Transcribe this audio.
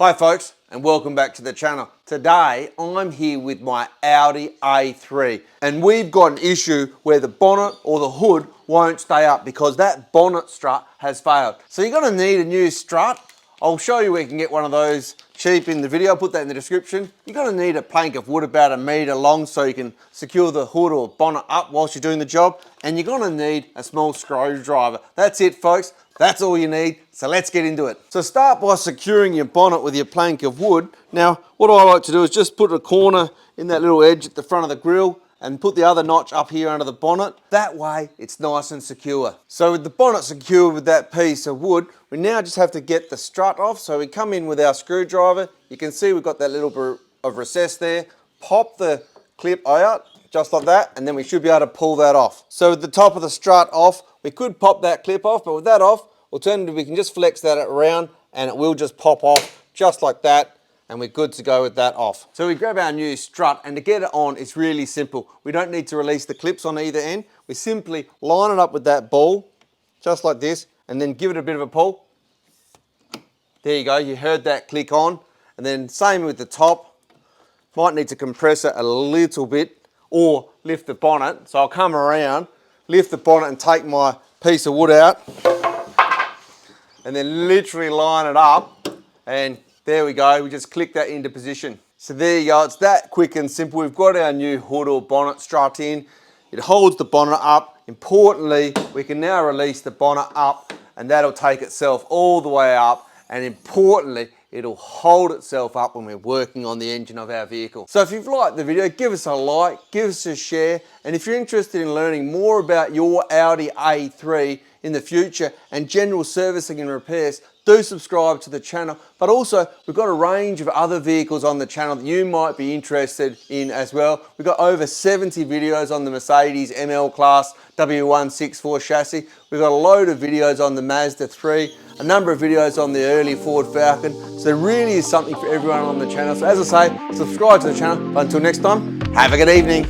Hi folks, and welcome back to the channel. Today I'm here with my Audi A3 and we've got an issue where the bonnet or the hood won't stay up because that bonnet strut has failed. So you're going to need a new strut. I'll show you where you can get one of those cheap in the video. I'll put that in the description. You're going to need a plank of wood about 1 metre long so you can secure the hood or bonnet up whilst you're doing the job. And you're going to need a small screwdriver. That's it folks. That's all you need, so let's get into it. So start by securing your bonnet with your plank of wood. Now, what I like to do is just put a corner in that little edge at the front of the grille and put the other notch up here under the bonnet. That way, it's nice and secure. So with the bonnet secured with that piece of wood, we now just have to get the strut off. So we come in with our screwdriver. You can see we've got that little bit of recess there. Pop the clip out, just like that, and then we should be able to pull that off. So with the top of the strut off, we could pop that clip off, but with that off, alternatively, we can just flex that around and it will just pop off just like that, and we're good to go with that off. So we grab our new strut, and to get it on, it's really simple. We don't need to release the clips on either end. We simply line it up with that ball, just like this, and then give it a bit of a pull. There you go, you heard that click on. And then same with the top. Might need to compress it a little bit or lift the bonnet. So I'll come around, lift the bonnet and take my piece of wood out and then literally line it up, and there we go, we just click that into position. So there you go, it's that quick and simple. We've got our new hood or bonnet strut in. It holds the bonnet up. Importantly, we can now release the bonnet up and that'll take itself all the way up, and importantly, it'll hold itself up when we're working on the engine of our vehicle. So if you've liked the video, give us a like, give us a share, and if you're interested in learning more about your Audi A3 in the future and general servicing and repairs, do subscribe to the channel. But also, we've got a range of other vehicles on the channel that you might be interested in as well. We've got over 70 videos on the Mercedes ML Class W164 chassis. We've got a load of videos on the Mazda 3, a number of videos on the early Ford Falcon. So there really is something for everyone on the channel. So as I say, subscribe to the channel. But until next time, have a good evening.